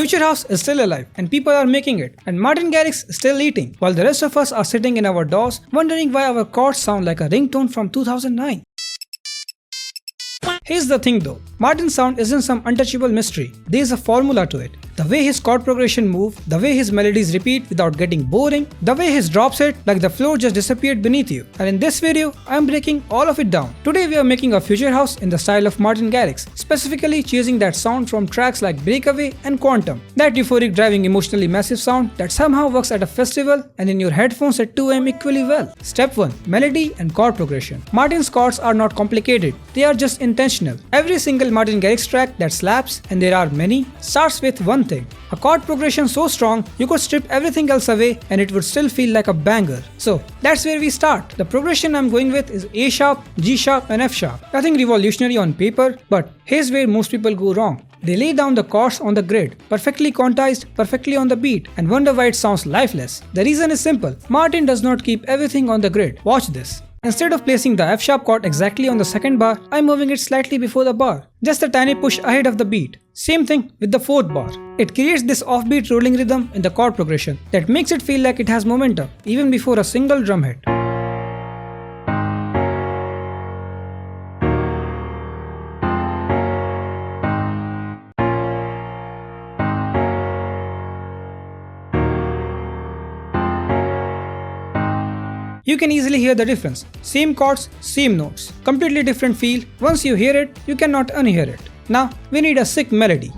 Future House is still alive and people are making it, and Martin Garrix is still eating, while the rest of us are sitting in our doors wondering why our chords sound like a ringtone from 2009. Here's the thing though, Martin's sound isn't some untouchable mystery, there's a formula to it. The way his chord progression move, the way his melodies repeat without getting boring, the way his drops hit like the floor just disappeared beneath you. And in this video, I'm breaking all of it down. Today we are making a future house in the style of Martin Garrix, specifically chasing that sound from tracks like Breakaway and Quantum. That euphoric driving emotionally massive sound that somehow works at a festival and in your headphones at 2 AM equally well. Step 1. Melody and chord progression. Martin's chords are not complicated, they are just intentional. Every single Martin Garrix track that slaps, and there are many, starts with one thing. A chord progression so strong, you could strip everything else away and it would still feel like a banger. So that's where we start. The progression I'm going with is A sharp, G sharp and F sharp. Nothing revolutionary on paper, but here's where most people go wrong. They lay down the chords on the grid, perfectly quantized, perfectly on the beat, and wonder why it sounds lifeless. The reason is simple. Martin does not keep everything on the grid. Watch this. Instead of placing the F sharp chord exactly on the second bar, I'm moving it slightly before the bar, just a tiny push ahead of the beat. Same thing with the fourth bar. It creates this offbeat rolling rhythm in the chord progression that makes it feel like it has momentum, even before a single drum hit. You can easily hear the difference. Same chords, same notes. Completely different feel. Once you hear it, you cannot unhear it. Now, we need a sick melody.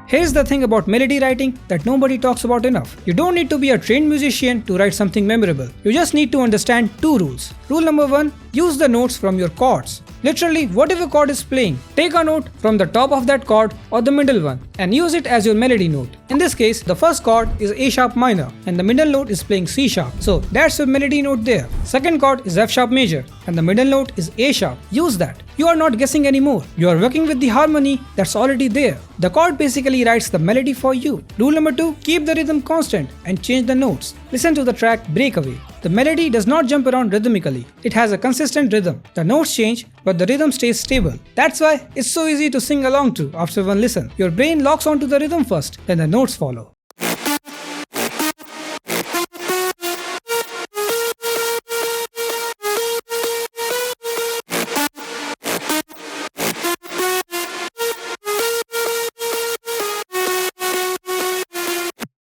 Here's the thing about melody writing that nobody talks about enough. You don't need to be a trained musician to write something memorable. You just need to understand two rules. Rule number 1, use the notes from your chords. Literally, whatever chord is playing, take a note from the top of that chord or the middle one and use it as your melody note. In this case, the first chord is A sharp minor and the middle note is playing C sharp. So that's your melody note there. Second chord is F sharp major and the middle note is A sharp. Use that. You are not guessing anymore. You are working with the harmony that's already there. The chord basically writes the melody for you. Rule number 2, keep the rhythm constant and change the notes. Listen to the track Breakaway. The melody does not jump around rhythmically. It has a consistent rhythm. The notes change, but the rhythm stays stable. That's why it's so easy to sing along to after one listen. Your brain locks onto the rhythm first, then the notes follow.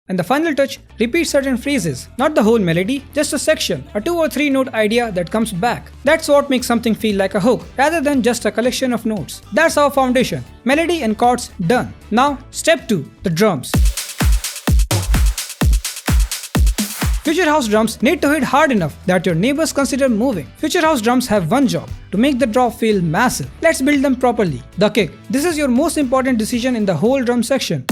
And the final touch, repeat certain phrases, not the whole melody, just a section, a 2 or 3 note idea that comes back. That's what makes something feel like a hook, rather than just a collection of notes. That's our foundation. Melody and chords done. Now, step 2, the drums. Future house drums need to hit hard enough that your neighbors consider moving. Future house drums have one job, to make the drop feel massive. Let's build them properly. The kick. This is your most important decision in the whole drum section.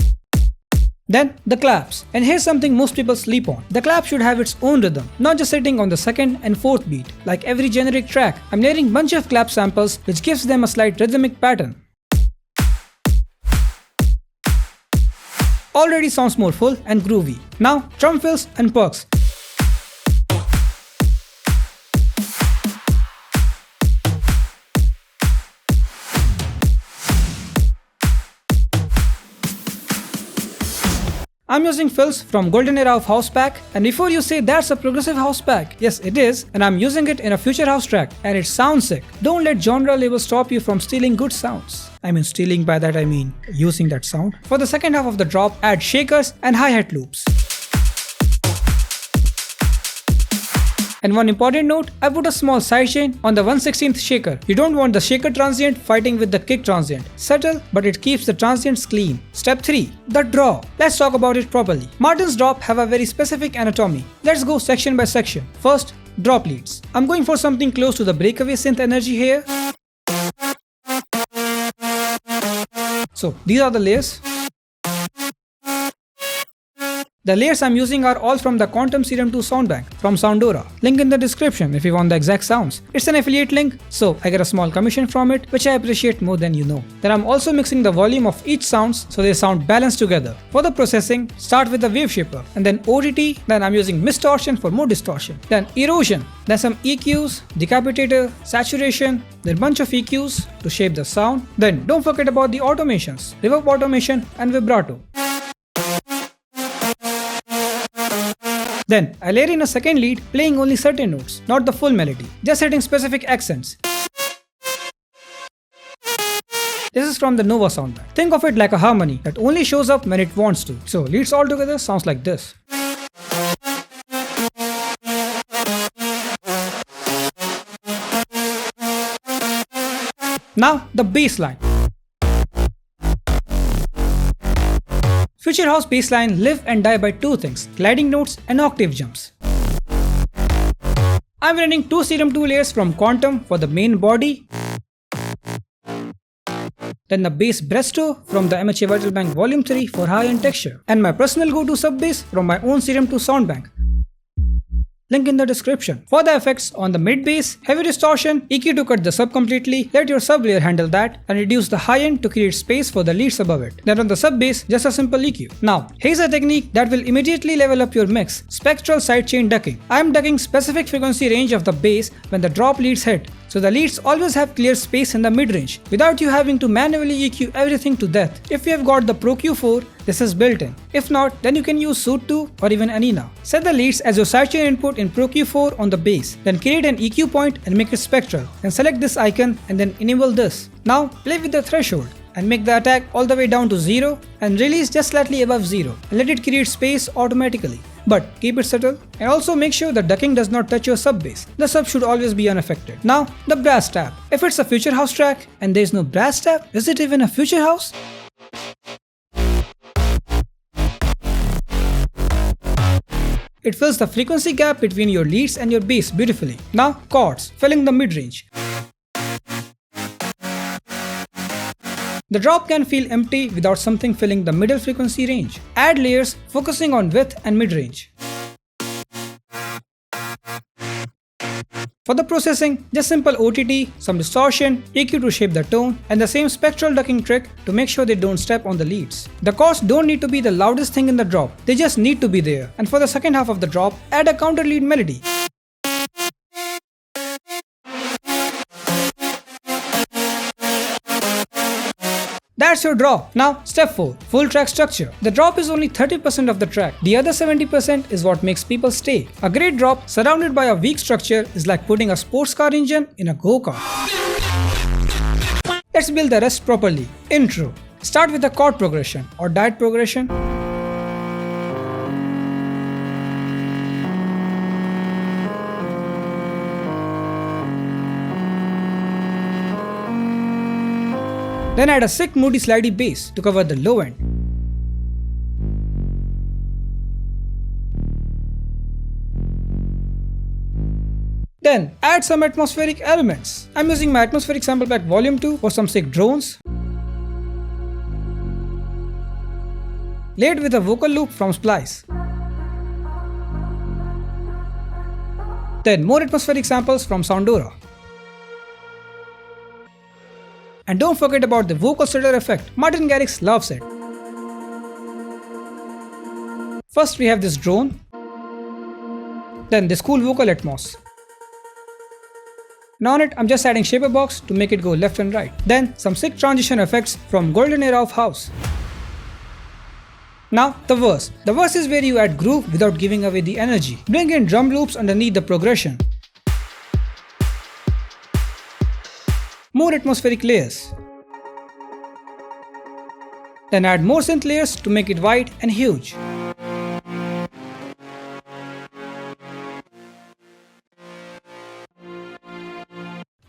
Then the claps, and here's something most people sleep on. The clap should have its own rhythm, not just sitting on the second and fourth beat. Like every generic track, I'm layering bunch of clap samples which gives them a slight rhythmic pattern. Already sounds more full and groovy. Now drum fills and perks. I'm using fills from Golden Era of House Pack, and before you say that's a progressive house pack, yes it is, and I'm using it in a future house track and it sounds sick. Don't let genre labels stop you from stealing good sounds. I mean stealing, by that I mean using that sound. For the second half of the drop, add shakers and hi-hat loops. And one important note, I put a small sidechain on the 1/16th shaker. You don't want the shaker transient fighting with the kick transient. Subtle, but it keeps the transients clean. Step 3. The draw. Let's talk about it properly. Martin's drop have a very specific anatomy. Let's go section by section. First, drop leads. I'm going for something close to the Breakaway synth energy here. So these are the layers. The layers I'm using are all from the Quantum Serum 2 Soundbank from Soundora. Link in the description if you want the exact sounds. It's an affiliate link, so I get a small commission from it, which I appreciate more than you know. Then I'm also mixing the volume of each sounds so they sound balanced together. For the processing, start with the wave shaper, and then ODT, then I'm using distortion for more distortion. Then erosion, then some EQs, decapitator, saturation, then bunch of EQs to shape the sound. Then don't forget about the automations, reverb automation and vibrato. Then I layer in a second lead playing only certain notes, not the full melody, just hitting specific accents. This is from the Nova Soundbank. Think of it like a harmony that only shows up when it wants to. So leads all together sounds like this. Now the bass line. Future House bassline live and die by two things, gliding notes and octave jumps. I'm running two Serum 2 layers from Quantum for the main body, then the bass Bresto from the MHA Vital Bank Volume 3 for high-end texture, and my personal go-to sub bass from my own Serum 2 Soundbank. Link in the description. For the effects on the mid bass, heavy distortion, EQ to cut the sub completely, let your sub layer handle that, and reduce the high end to create space for the leads above it. Then on the sub bass, just a simple EQ. Now, here's a technique that will immediately level up your mix: Spectral sidechain ducking. I am ducking specific frequency range of the bass when the drop leads hit, so the leads always have clear space in the mid range, without you having to manually EQ everything to death. If you have got the Pro Q4, this is built in. If not, then you can use Suit 2 or even Anina. Set the leads as your sidechain input in Pro Q4 on the bass, then create an EQ point and make it spectral. Then select this icon and then enable this. Now play with the threshold and make the attack all the way down to 0 and release just slightly above 0 and let it create space automatically. But keep it subtle and also make sure the ducking does not touch your sub bass. The sub should always be unaffected. Now the brass tab. If it's a Future House track and there is no brass tab, is it even a Future House? It fills the frequency gap between your leads and your bass beautifully. Now chords, filling the mid-range. The drop can feel empty without something filling the middle frequency range. Add layers, focusing on width and mid-range. For the processing, just simple OTT, some distortion, EQ to shape the tone, and the same spectral ducking trick to make sure they don't step on the leads. The chords don't need to be the loudest thing in the drop, they just need to be there. And for the second half of the drop, add a counter lead melody. That's your drop. Now step 4. Full track structure. The drop is only 30% of the track. The other 70% is what makes people stay. A great drop surrounded by a weak structure is like putting a sports car engine in a go-kart. Let's build the rest properly. Intro. Start with the chord progression or diet progression. Then add a sick moody slidey bass to cover the low end. Then add some atmospheric elements. I'm using my atmospheric sample pack volume 2 for some sick drones. Layered with a vocal loop from Splice. Then more atmospheric samples from Soundora. And don't forget about the vocal stutter effect. Martin Garrix loves it. First we have this drone. Then this cool vocal atmos. And on it I'm just adding shaper box to make it go left and right. Then some sick transition effects from golden era of house. Now the verse. The verse is where you add groove without giving away the energy. Bring in drum loops underneath the progression. More atmospheric layers. Then add more synth layers to make it wide and huge.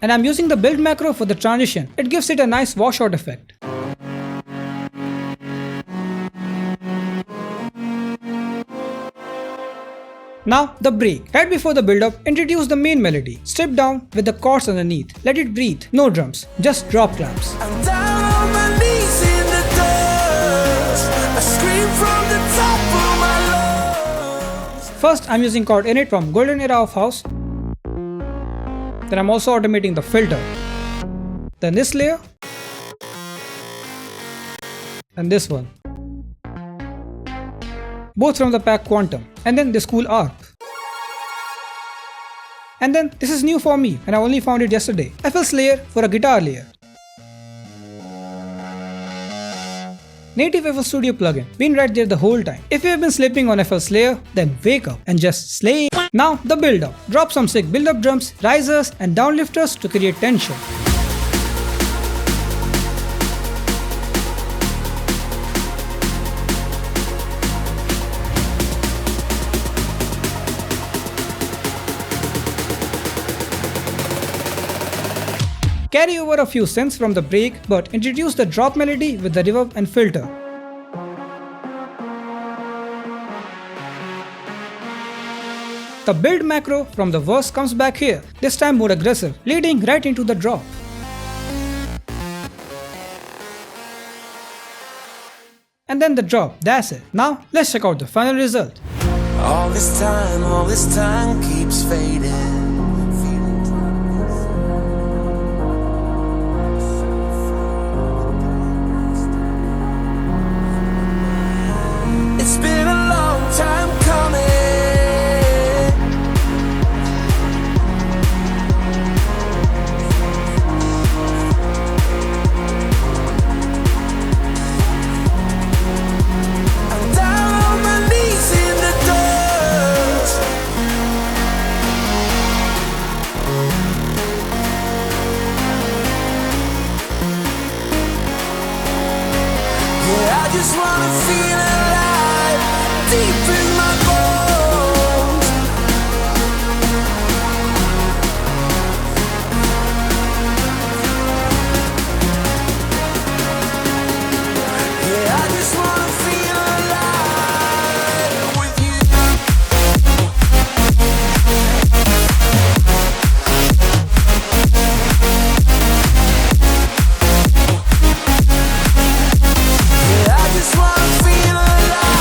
And I'm using the build macro for the transition. It gives it a nice washout effect. Now the break. Right before the build-up, introduce the main melody. Strip down with the chords underneath. Let it breathe. No drums, just drop claps. I'm down on my knees in the dust. I scream from the top of my lungs. First, I'm using Chord Init from Golden Era of House. Then I'm also automating the filter. Then this layer. And this one. Both from the pack Quantum. And then this cool ARP. And then this is new for me and I only found it yesterday. FL's layer for a guitar layer. Native FL Studio plugin, been right there the whole time. If you have been sleeping on FL's layer, then wake up and just slay. Now the build up. Drop some sick build up drums, risers and downlifters to create tension. Carry over a few synths from the break, but introduce the drop melody with the reverb and filter. The build macro from the verse comes back here, this time more aggressive, leading right into the drop. And then the drop, that's it. Now let's check out the final result. All this time keeps fading. It's been a long time coming. I'm down on my knees in the dirt. Yeah, I just wanna feel alive. Deep in my bones. Yeah, I just wanna feel alive with you. Yeah, I just wanna feel alive.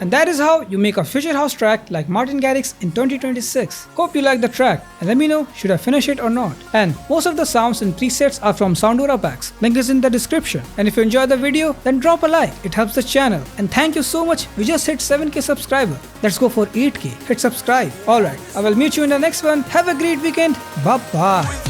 And that is how you make a future house track like Martin Garrix in 2026. Hope you like the track and let me know should I finish it or not. And most of the sounds and presets are from Soundora packs. Link is in the description. And if you enjoyed the video, then drop a like. It helps the channel. And thank you so much. We just hit 7k subscriber. Let's go for 8k. Hit subscribe. Alright, I will meet you in the next one. Have a great weekend. Bye bye.